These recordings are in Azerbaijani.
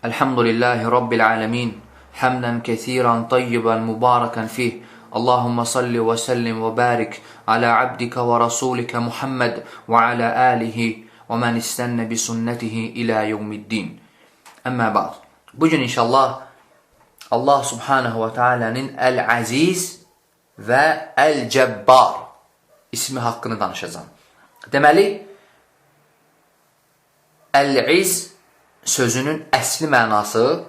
Elhamdülillahi Rabbil alemin. Hamden kesiran tayyiban mübareken fih. Allahümme salli ve sellim ve barik ala abdike ve rasulike Muhammed ve ala alihi ve men istenne bi sünnetihi ila yevmiddin. Əmmə ba'd. Bugün inşallah Allah Subhanahu ve Taala'nın El-Aziz ve El-Cebbar ismi hakkını danışacağım. Deməli, El-İz sözünün əsli mənası,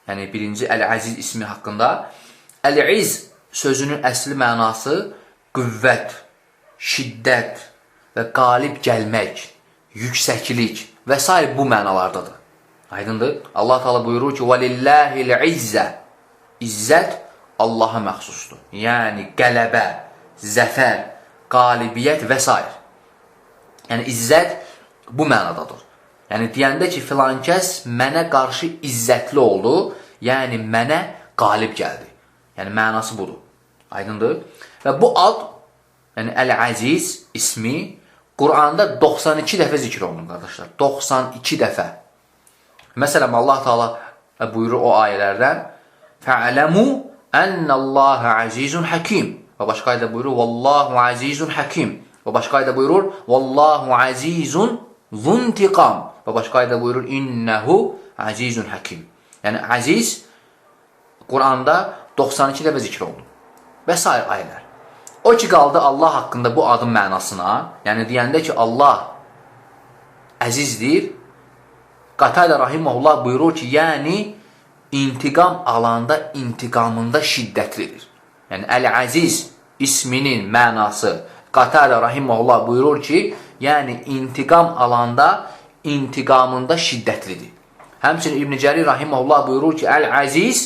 yəni birinci Əl-Əziz ismi haqqında, Əl-İz sözünün əsli mənası qüvvət, şiddət və qalib gəlmək, yüksəklik və s. bu mənalardadır. Aydındır? Allah Teala buyurur ki, وَلِلَّهِ الْعِزَّةِ İzzət Allaha məxsusdur. Yəni qələbə, zəfər, qalibiyyət və s. Yəni izzət bu mənadadır. Yəni deyəndə ki, filan kəs mənə qarşı izzətli oldu, yəni mənə qalib gəldi. Yəni mənası budur. Aydındır? Və bu ad, yəni Əl-Əziz ismi Quranda 92 dəfə zikr olunur, qardaşlar. 92 dəfə. Məsələn, Allah Teala buyurur o ayələrdən فَعَلَمُوا أَنَّ اللّٰهَ عَزِيزٌ حَكِيمٌ və başqa ayədə buyurur وَاللّٰهُ عَزِيزٌ حَكِيمٌ və başqa ayədə buyurur وَاللّٰهُ عَزِيزٌ ذُنْتِقَامٌ və başqa ayədə buyurur إِنَّهُ عَزِيزٌ حَكِيمٌ. Yəni, əziz Quranda 92 dəfə zikr olunur və s. ayələr. O ki, qaldı Allah haqqında bu adın mənasına, yəni deyəndə ki, Allah əzizdir, Qatədə Rahiməhullah buyurur ki, yəni intiqam alanda intiqamında şiddətlidir. Yəni Əl-Əziz isminin mənası Qatədə Rahiməhullah buyurur ki, yəni intiqam alanda intiqamında şiddətlidir. Həmçinin İbn Cərir Rahiməhullah buyurur ki, Əl-Əziz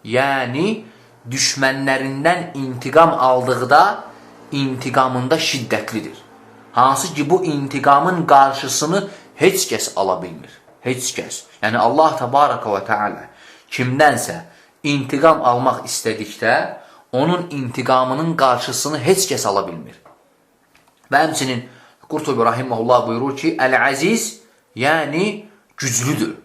yəni düşmənlərindən intiqam aldıqda intiqamında şiddətlidir. Hansı ki, bu intiqamın qarşısını heç kəs ala bilmir. Heç kəs. Yəni Allah Təbaraka və Teala kimdənsə intiqam almaq istədikdə onun intiqamının qarşısını heç kəs ala bilmir. Və həmçinin Qurtubi Rahiməhullah buyurur ki, Əl-Əziz yəni güclüdür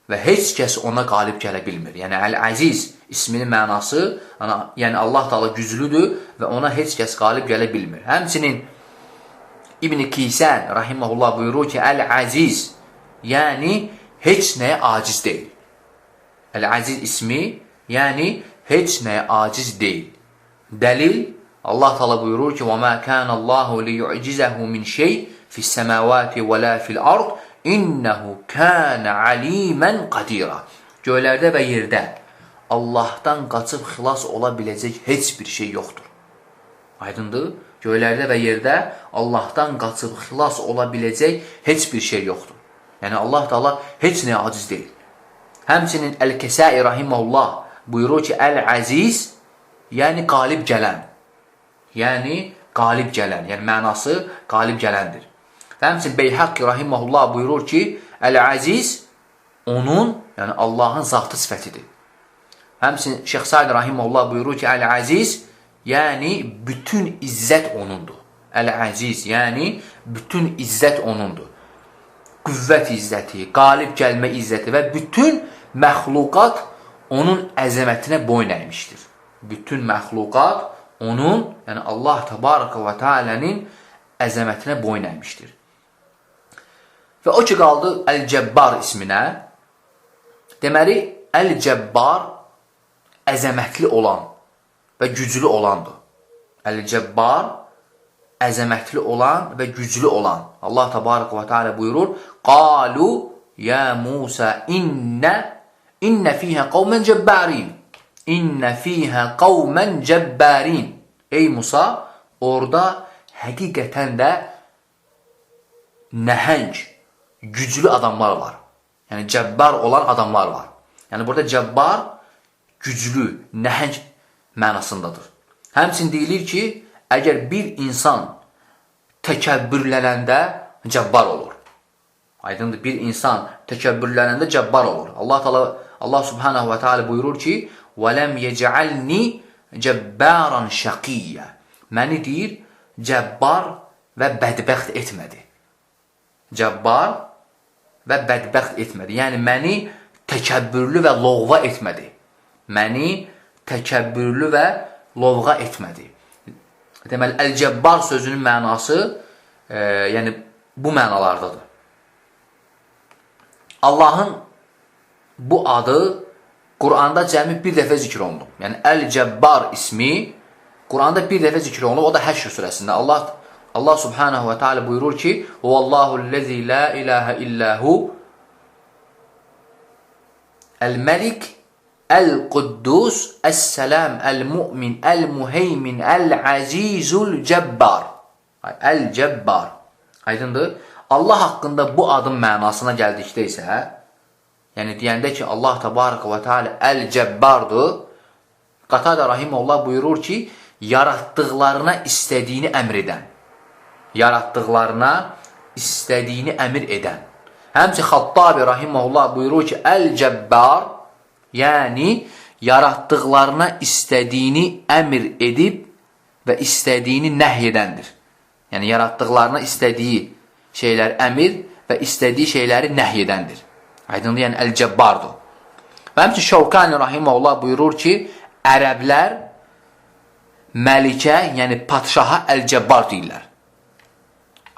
və heç kəs ona qalib gələ bilmir. Yəni Əl-Əziz isminin mənası, yəni Allah Teala güclüdür və ona heç kəs qalib gələ bilmir. Həmçinin İbn Kisən Rahiməhullah buyurur ki, Əl-Əziz yəni heç nəyə aciz deyil. Əl-Əziz ismi yəni heç nəyə aciz deyil. Dəlil, Allah Teala buyurur ki, وَمَا كَانَ اللّٰهُ لِيُعْجِزَهُ مِنْ شَيْءٍ فِي السَّمَاوَاتِ وَلَا فِي الْأَرْضِ إِنَّهُ كَانَ عَلِيمًا قَدِيرًا. Göylərdə və yerdə Allahdan qaçıb xilas ola biləcək heç bir şey yoxdur. Aydındır? Göylərdə və yerdə Allahdan qaçıb xilas ola biləcək heç bir şey yoxdur. Yəni Allah Teala heç nəyə aciz deyil. Həmçinin Əl-Kəsai Rahiməhullah buyurur ki, Əl-Əziz yəni qalib gələn. Yəni qalib gələn. Yəni mənası qalib gələndir. Və həmçinin Beyhaqi Rahiməhullah buyurur ki, Əl-Əziz onun, yəni Allahın zatı sifətidir. Həmçinin Şeyx Said Rahiməhullah buyurur ki, Əl-Əziz yəni bütün izzət onundur. Əl-Əziz yəni bütün izzət onundur. Qüvvət izzəti, qalib gəlmə izzəti və bütün məxluqat onun əzəmətinə boyun əymişdir. Bütün məxluqat onun, yəni Allah Təbaraka və Teala'nın əzəmətinə boyun əymişdir. Və o ki, qaldı Əl-Cəbbar isminə. Deməli, Əl-Cəbbar əzəmətli olan və güclü olandır. Əl-Cəbbar əzəmətli olan və güclü olan. Allah Təbaraka və Teala buyurur, Qalu ya Musa inne fiyhə qavmən cəbbərin. İnne fiyhə qavmən cəbbərin. Ey Musa, orada həqiqətən də nəhəng, güclü adamlar var. Yəni cəbbər olan adamlar var. Yəni burada cəbbər güclü, nəhəng mənasındadır. Həmçinin deyilir ki, əgər bir insan təkəbbürlənəndə cəbbər olur. Aydındır, bir insan təkəbbürlənəndə cəbbər olur. Allah Subhanahu və Teala buyurur ki, وَلَمْ يَجْعَلْنِي جَبَّارًا شَقِيًّا. Məni deyir, cəbbar və bədbəxt etmədi. Cəbbar və bədbəxt etmədi. Yəni, məni təkəbbürlü və lovğa etmədi. Məni təkəbbürlü və lovğa etmədi. Deməli, Əl-Cəbbar sözünün mənası yəni bu mənalardadır. Allahın bu adı Quranda cəmi bir dəfə zikr olunub. Yəni, Əl-Cəbbar ismi Quranda bir dəfə zikr olunub. O da Həşr surəsində. Allah subhanahu və teala buyurur ki, Huvallahu-ləzi la ilahə illəhu Əl-Məlik Əl-Quddus Əs-Səlam Əl-Mu'min Əl-Muheymin Əl-Əzizul Cəbbar. Əl-Cəbbar. Aydındır? Allah haqqında bu adın mənasına gəldikdə isə, yəni deyəndə ki, Allah təbarək və teala Əl-Cəbbardır, Qatada rahimehullah buyurur ki, yaratdıqlarına istədiyini əmr edən. Yaratdıqlarına istədiyini əmr edən. Həmçə Xattabi rahimehullah buyurur ki, Əl-Cəbbar, yəni yaratdıqlarına istədiyini əmr edib və istədiyini nəhy edəndir. Yəni yaratdıqlarına istədiyi şeylər əmr və istədiyi şeyləri nəhy edəndir. Aydındır, yəni Əl-Cəbbardır. Və həmçə Şəvkani rahimehullah buyurur ki, ərəblər məlikə, yəni padşaha Əl-Cəbbar deyirlər.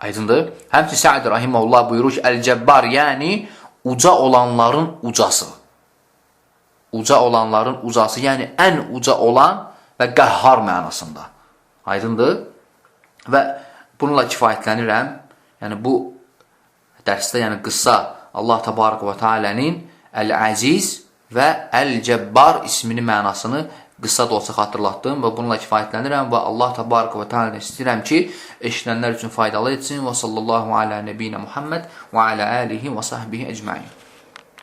Aydındır. Həmçə Sə'd rahimehullah buyurur ki, Əl-Cəbbar, yəni uca olanların ucası. Uca olanların ucası, yəni ən uca olan və qəhhar mənasında. Aydındır. Və bununla kifayətlənirəm. Yəni bu dərsdə, yəni qısa Allah təbarək və tealənin Əl-Əziz və Əl-Cəbbar isminin mənasını qısa da olsa xatırlatdım və bununla kifayətlənirəm və Allah təbarək və tealədən istəyirəm ki, eşidənlər üçün faydalı etsin və sallallahu alə nəbiyyə Muhammed və alə alihi və sahbihi əcmain.